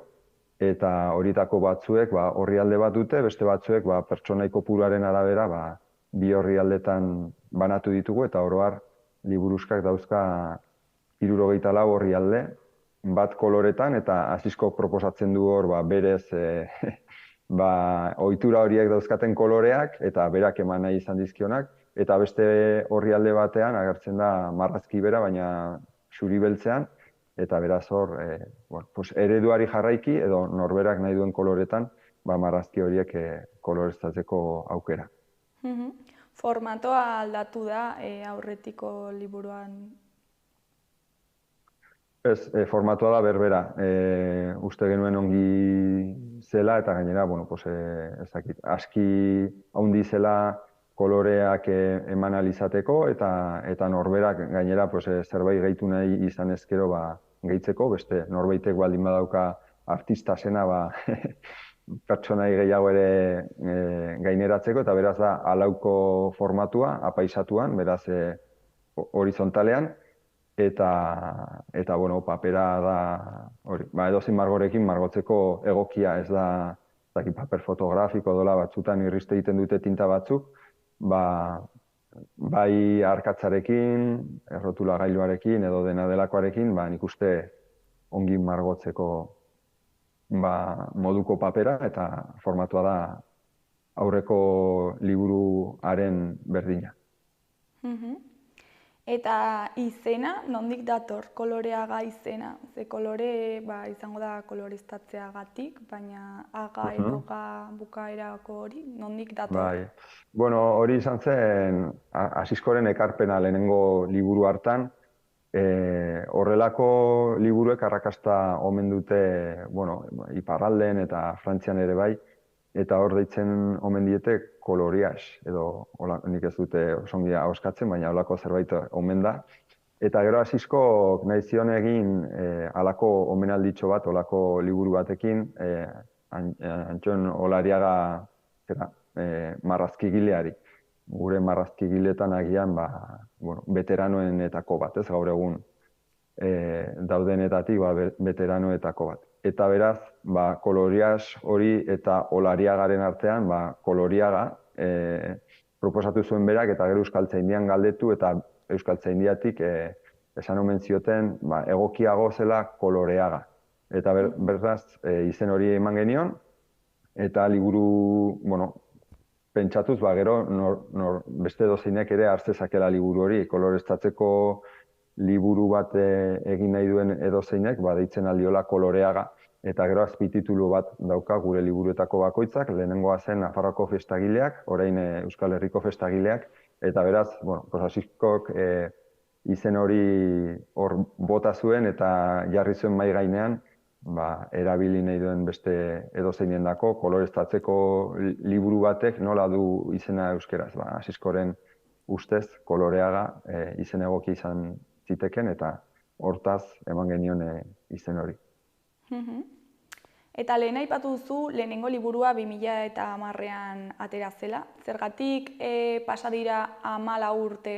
eta horietako batzuek orrialde bat dute, beste batzuek pertsonai kopuruaren arabera bi orrialdetan banatu ditugu, eta oro har liburuskak dauzka 74 orrialde, bat koloretan, eta Asisko proposatzen du hor berez ohitura horiek dauzkaten koloreak, eta berak eman nahi izan dizkionak, eta beste orrialde batean agertzen da marrazki bera, baina zuri beltzean, eta beraz hor, ereduari jarraiki, edo norberak nahi duen koloretan, marrazki horiek koloreztatzeko aukera. Formatoa aldatu da aurretiko liburuan? Ez, formatua da berbera. Uste genuen ongi zela, eta gainera, aski handi zela koloreak eman alizateko, eta norberak gainera zerbait gehitu nahi izan ezkero gehitzeko, beste norbaitek baldin badauka artista zena pertsonai gehiago ere gaineratzeko, eta beraz da alauko formatua, apaisatuan, beraz horizontalean, eta papera da, edozein margorekin margotzeko egokia, ez da paper fotografiko dola batzutan irriste egiten dute tinta batzuk, bai arkatzarekin, errotulagailuarekin edo dena delakoarekin, nik uste ongi margotzeko moduko papera, eta formatua da aurreko liburuaren berdina. Eta izena, nondik dator koloreaga izena? Ze kolore izango da koloreztatzeagatik, baina aga edo ga bukaerako hori, nondik dator? Bai. Hori izan zen Asiskoren ekarpena lehenengo liburu hartan. Horrelako liburuek arrakasta omen dute iparralden eta Frantzian ere bai, eta hor deitzen omen diete koloriaz, edo nik ez dute osongi ahoskatzen, baina holako zerbait omen da. Eta gero Asiskok nahi zion egin halako omenalditxo bat, holako liburu batekin, Antxon Olariaga marrazkigileari. Gure marrazkigiletan agian veteranoenetako bat, ez gaur egun daudenetatik veteranoetako bat. Eta beraz, koloriaz hori eta Olariagaren artean, koloriaga proposatu zuen berak, eta gero Euskaltzaindian galdetu, eta Euskaltzaindiatik esan omen zioten egokiago zela koloreaga. Eta beraz, izen hori eman genion, eta liburu, pentsatuz, gero beste dozeinek ere hartzezakela liburu hori, koloreztatzeko liburu bat egin nahi duen edozeinek, deitzen aldiola koloreaga, eta gero azpititulu bat dauka gure liburuetako bakoitzak, lehenengoa zen Nafarroako festagileak, orain Euskal Herriko festagileak, eta beraz, Asiskok izen hori hor bota zuen eta jarri zuen mahai gainean, erabili nahi duen beste edozeinendako koloreztatzeko liburu batek nola du izena euskeraz. Asiskoren ustez koloreaga izen egoki izan ziteken, eta hortaz eman genion izen hori. Eta lehen aipatu duzu, lehenengo liburua 2010an atera zela. Zergatik pasa dira 14 urte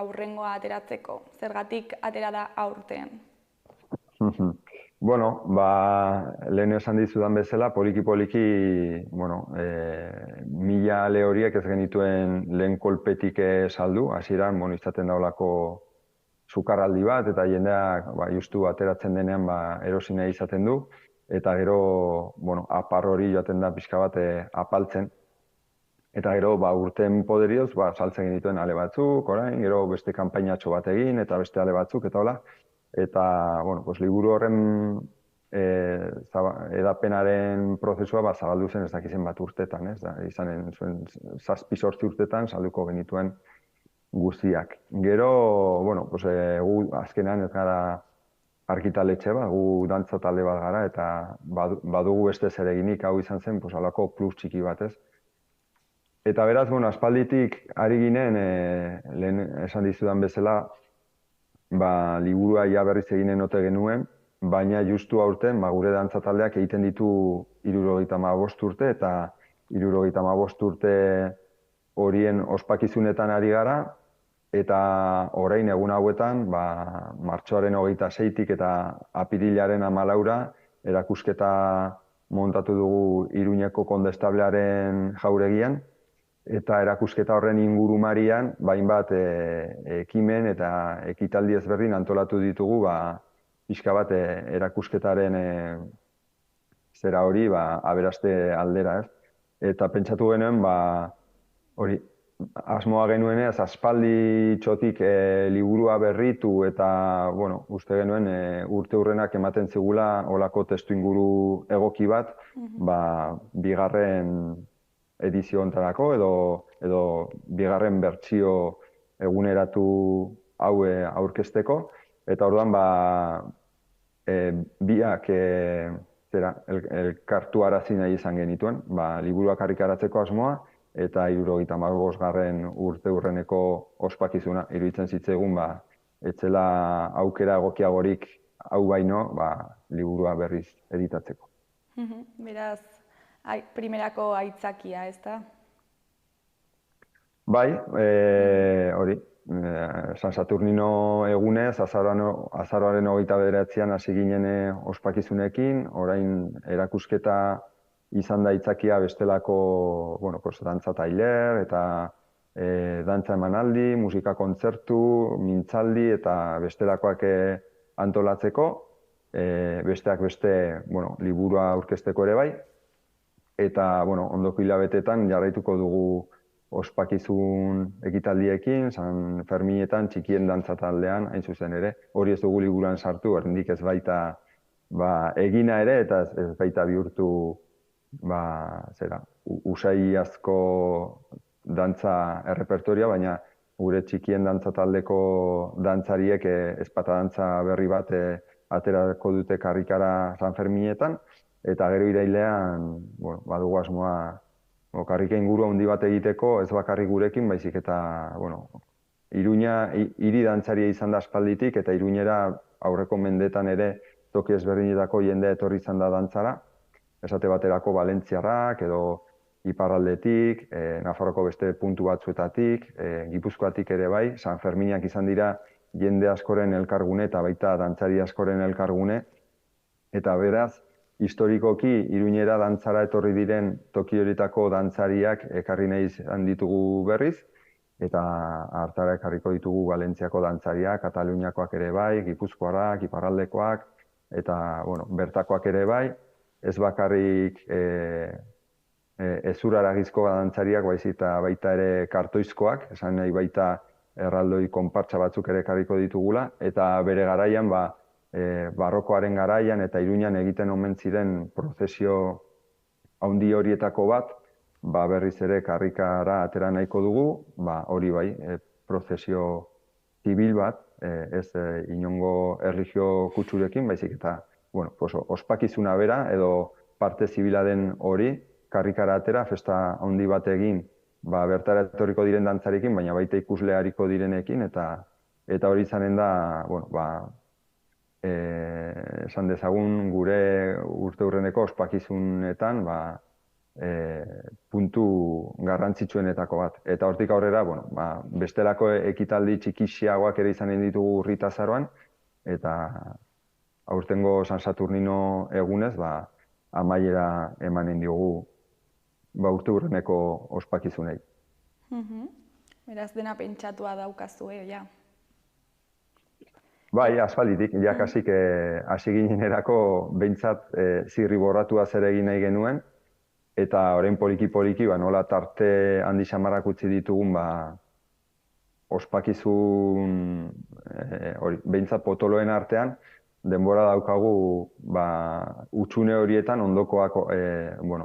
aurrengoa ateratzeko? Zergatik atera da aurten? Lehen esan dizudan bezala, poliki-poliki, 1000 ale horiek ez genituen lehen kolpetik saldu, hasieran izaten daulako sukarraldi bat, eta jendeak justu ateratzen denean erosi nahi izaten du, eta gero apar hori joaten da pixka bat apaltzen. Eta gero urteen poderioz saltzen genituen ale batzuk, orain, gero beste kanpainatxo bat egin, eta beste ale batzuk, eta hola. Eta, liburu horren edapenaren prozesua zabaldu zen ez dakizen bat urtetan, ez da, izanen zuen 7-8 urtetan salduko genituen guztiak. Gero, bueno, gu azkenean ez gara argitaletxe bat, gu dantza talde bat gara, eta badugu beste zereginik hau izan zen, halako plus txiki bat, ez? Eta beraz, bueno, aspalditik ari ginen, lehen esan dizudan bezala, liburua ia berriz eginen ote genuen, baina justu aurten gure dantza taldeak egiten ditu 75 urte, eta 75 urte horien ospakizunetan ari gara, eta orain egun hauetan, martxoaren 26-tik eta apirilaren 14-ra erakusketa montatu dugu Iruñeko Kondestablearen jauregian, eta erakusketa horren ingurumarian, hainbat ekimen eta ekitaldi ezberdin antolatu ditugu, pixka bat erakusketaren zera hori aberaste aldera, ez? Eta pentsatu genuen, hori, asmoa genuenez, aspaldi txotik liburua berritu eta, bueno, uste genuen urte hurrenak ematen zigula olako testu inguru egoki bat, bigarren edizio hontarako edo bigarren bertsio eguneratu hau aurkezteko. Eta orduan, biak elkartu arazi nahi izan genituen, liburuak argitaratzeko asmoa, eta 75. urte hurreneko ospakizuna. Iruditzen zitzaigun, etzela aukera egokiagorik hau baino, liburua berriz editatzeko. Beraz, primerako aitzakia, ez da? Bai, hori, San Saturnino egunez, azaroaren 29an hasi ginen ospakizunekin, orain erakusketa izan da aitzakia bestelako, dantza tailer eta dantza emanaldi, musika kontzertu, mintzaldi eta bestelakoak antolatzeko, besteak beste, liburua aurkezteko ere bai, eta, ondoko hilabetetan jarraituko dugu ospakizun ekitaldiekin, San Ferminetan txikien dantza taldean, hain zuzen ere, hori ez dugu liburuan sartu, oraindik ez baita egina ere, eta ez baita bihurtu usai asko dantza errepertoria, baina gure txikien dantza taldeko dantzariek ezpata dantza berri bat aterako dute karrikara San Ferminetan, eta gero irailean badugu asmoa karrika inguru handi bat egiteko, ez bakarrik gurekin, baizik eta Iruña hiri dantzaria izan da aspalditik, eta Iruñera aurreko mendetan ere toki ezberdinetako jendea etorri izan da dantzara, esate baterako Valentziarrak edo iparraldetik, Nafarroko beste puntu batzuetatik, Gipuzkoatik ere bai, San Ferminak izan dira jende askoren elkargune eta baita dantzari askoren elkargune, eta beraz, historikoki Iruñera dantzara etorri diren toki horietako dantzariak ekarri nahi izan ditugu berriz, eta hartara ekarriko ditugu Valentziako dantzariak, Kataluniakoak ere bai, Gipuzkoarrak, iparraldekoak, eta bertakoak ere bai, ez bakarrik ezuraragizko dantzariak, baita ere kartoizkoak, esan nahi baita erraldoi konpartsa batzuk ere ekarriko ditugula, eta bere garaian, barrokoaren garaian eta Iruñan egiten omen ziren prozesio handi horietako bat, berriz ere karrikara atera nahiko dugu, hori bai, prozesio zibil bat, ez inongo erlijio kutsurekin, baizik eta ospakizuna bera edo parte zibila den hori, karrikara atera, festa handi bat egin, bertara etorriko diren dantzarekin, baina baita ikusle hariko direnekin, eta hori izanen da, esan dezagun gure urte hurreneko ospakizunetan puntu garrantzitsuenetako bat. Eta hortik aurrera, bestelako ekitaldi txikixiagoak ere izanen ditugu urrita azaroan, eta aurtengo San Saturnino egunez, amaiera emanen diogu urte hurreneko ospakizunei. Beraz, dena pentsatua daukazu, ja. Bai, aspalditik, jakasik hasi ginenerako behintzat zirri borratua zer egin nahi genuen, eta orain poliki-poliki nola tarte handi xamarrak utzi ditugun ospakizun behintzat potoloen artean, denbora daukagu hutsune horietan ondokoak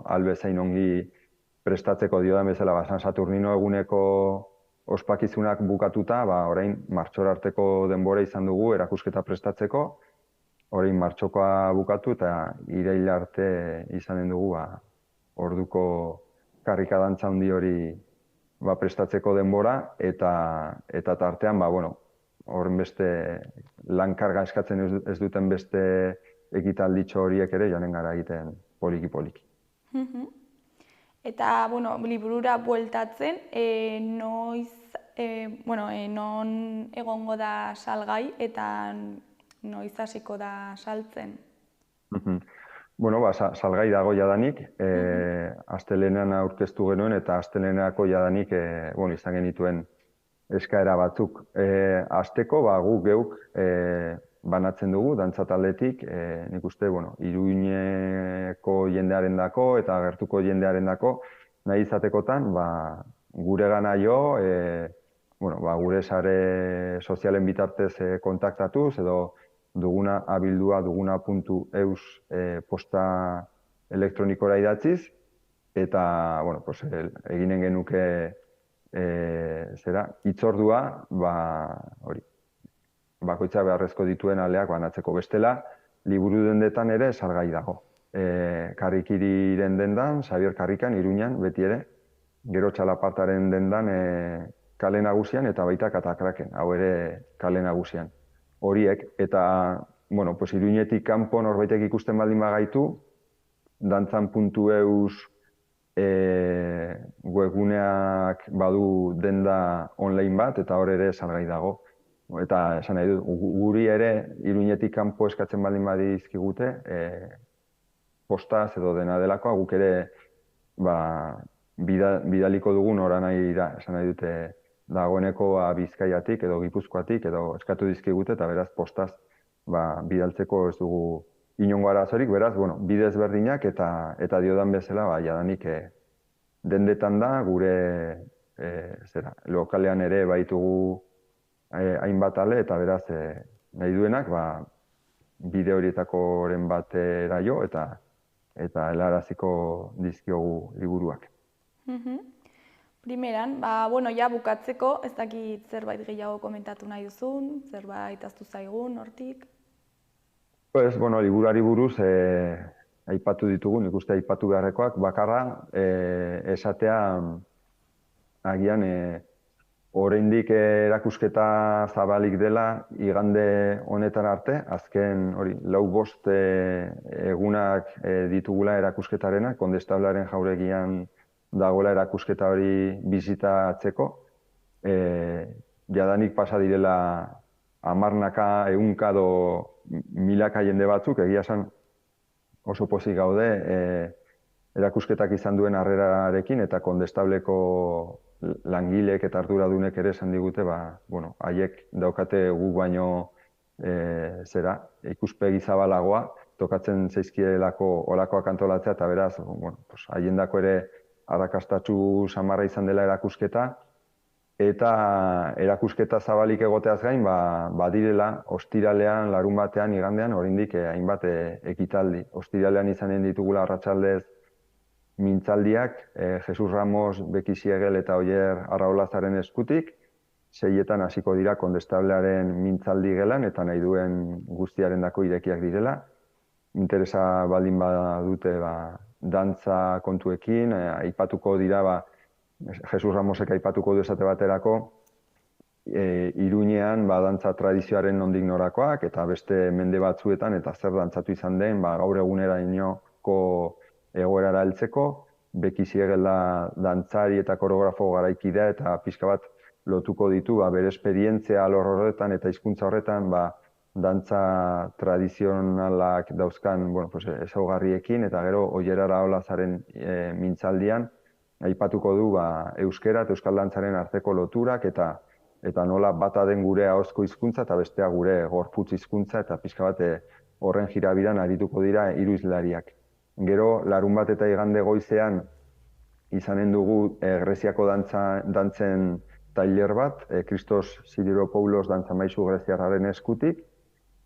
albezain ongi prestatzeko diodan bezala, San Saturnino eguneko ospakizunak bukatuta, orain martxora arteko denbora izan dugu erakusketa prestatzeko, orain martxokoa bukatu eta irail arte izanen dugu orduko karrika dantza handi hori prestatzeko denbora eta tartean, horren beste lankarga eskatzen ez duten beste ekitalditxo horiek ere joanen gara egiten poliki-poliki. Eta, liburura bueltatzen, non egongo da salgai eta noiz hasiko da saltzen? Salgai dago jadanik, astelehenean aurkeztu genuen eta astelehenerako jadanik izan genituen eskaera batzuk. Hasteko gu geuk banatzen dugu dantza taldetik, nik uste Iruñeko jendearendako eta gertuko jendearendako nahi izatekotan guregana jo, gure sare sozialen bitartez kontaktatuz edo duguna abildua duguna.eus posta elektronikora idatziz eta eginen genuke hitzordua bakoitza beharrezko dituen aleak banatzeko. Bestela, liburu dendetan ere salgai dago. Karrikiriren dendan, Xabier Karrikan, Iruñan, beti ere, gero Txalapartaren dendan kale nagusian eta baita Katakraken, hau ere kale nagusian. Horiek, eta Iruñetik kanpo norbaitek ikusten baldin bagaitu, dantzan.eus webguneak badu denda online bat, eta hor ere salgai dago. Eta esan nahi dut, guri ere Iruñetik kanpo eskatzen baldin badizkigute, postaz edo dena delakoa, guk ere bidaliko dugun ora nahi da, esan nahi dute dagoeneko Bizkaiatik edo Gipuzkoatik edo eskatu dizkigute eta beraz postaz bidaltzeko ez dugu inongo arazorik, beraz, bide ezberdinak eta diodan bezala, jadanik dendetan da, gure lokalean ere baitugu hainbat ale eta beraz nahi duenak bide horietakoren batera jo eta helaraziko dizkiogu liburuak. Primeran, ja bukatzeko, ez dakit zerbait gehiago komentatu nahi duzun, zerbait ahaztu zaigun, hortik? Liburuari buruz aipatu ditugu, nik uste aipatu beharrekoak, bakarra esatea agian oraindik erakusketa zabalik dela igande honetan arte, azken 4-5 egunak ditugula erakusketarenak, Kondestablaren jauregian dagoela erakusketa hori bisitatzeko. Jadanik pasa direla 10-ka, 100-ka edo 1000-ka jende batzuk, egia esan oso pozik gaude erakusketak izan duen harrerarekin eta Kondestableko langileek eta arduradunek ere esan digute, haiek daukate guk baino ikuspegi zabalagoa, tokatzen zaizkielako olakoak antolatzea eta beraz, haiendako ere arrakastatsu samarra izan dela erakusketa eta erakusketa zabalik egoteaz gain, badirela ostiralean, larunbatean, igandean, oraindik hainbat ekitaldi. Ostiralean izanen ditugula arratsaldez mintzaldiak, Jesus Ramos, Beki Siegel eta Oier Arraolazaren eskutik, 6etan hasiko dira Kondestablearen mintzaldi gelan eta nahi duen guztiarendako irekiak direla. Interesa baldin badute dantza kontuekin, aipatuko dira, Jesus Ramosek aipatuko du esate baterako, Iruñean dantza tradizioaren nondik norakoak eta beste mende batzuetan eta zer dantzatu izan den gaur egunerainoko egoerara heltzeko, Beki Siegel da dantzari eta koreografo garaikidea eta pixka bat lotuko ditu bere esperientzia alor horretan eta hizkuntza horretan dantza tradizionalak dauzkan ezaugarriekin eta gero Oier Arraolazaren mintzaldian aipatuko du euskera eta euskal dantzaren arteko loturak eta nola bata den gure ahozko hizkuntza eta bestea gure gorputz hizkuntza eta pixka bat horren jirabiran arituko dira hiru hizlariak. Gero, larunbat eta igande goizean izanen dugu Greziako dantzen tailer bat, Christos Sidiropoulos dantzamaizu greziarraren eskutik,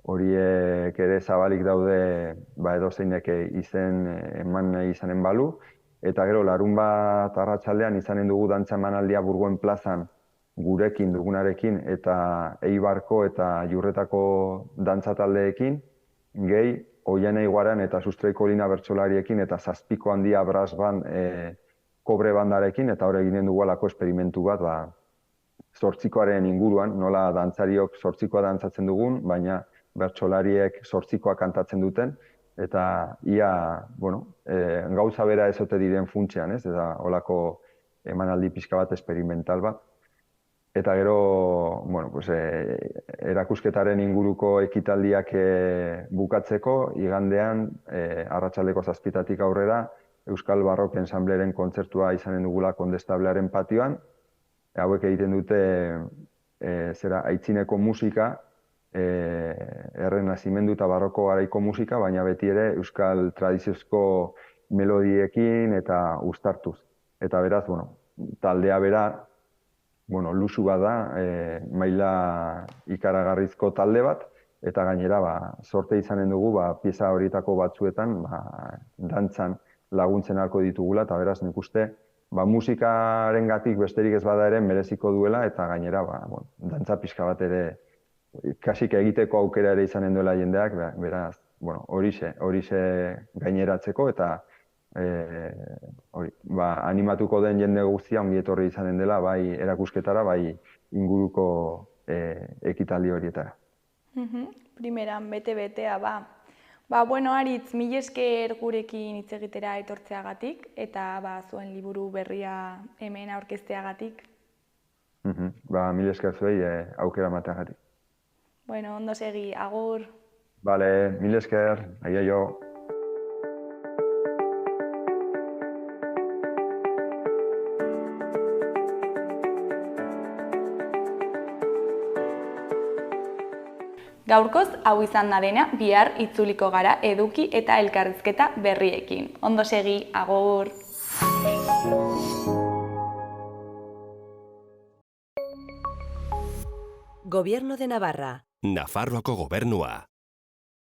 horiek ere zabalik daude edozeinek izen eman nahi izanen balu. Eta gero, larunbat arratsaldean izanen dugu dantza emanaldia Burgoen plazan gurekin dugunarekin eta Eibarko eta Jurretako dantza taldeekin, gehi Oiana Iguaran eta Sustraiko Lina bertsolariekin eta Zazpiko Handia brass band kobre bandarekin, eta hor eginen dugu alako esperimentu bat, zortzikoaren inguruan, nola dantzariok zortzikoa dantzatzen dugun, baina bertsolariek zortzikoa kantatzen duten, eta ia, gauza bera ez ote diren funtsean, ez? Eta holako emanaldi pixka bat esperimental bat. Eta gero, erakusketaren inguruko ekitaldiak bukatzeko, igandean, arratsaldeko 7:00 aurrera, Euskal Barrok Ensambleren kontzertua izanen dugula Kondestablearen patioan. Hauek egiten dute aitzineko musika, errenazimendu eta barroko garaiko musika, baina beti ere euskal tradiziozko melodiekin eta uztartuz. Eta beraz, taldea bera, luzu bat da, maila ikaragarrizko talde bat, eta gainera, sorte izanen dugu, pieza horietako batzuetan, dantzan laguntzen ahalko ditugula, eta beraz, nik uste, musikarengatik besterik ez bada ere mereziko duela, eta gainera, dantza pixka bat ere kasik egiteko aukera ere izanen duela jendeak, beraz, horixe gaineratzeko, eta animatuko den jende guztia ongi etorri izanen dela, bai erakusketara, bai inguruko ekitaldi horietara. Primeran, bete-betea, Aritz, mil esker gurekin hitz egitera etortzeagatik, eta zuen liburu berria hemen aurkezteagatik. Mil esker zuei aukera emateagatik. Ondo segi, agur. Bale, mil esker, aio. Gaurkoz, hau izan da dena, bihar itzuliko gara eduki eta elkarrizketa berriekin. Ondo segi, agur. Gobierno de Navarra. Nafarroako gobernua.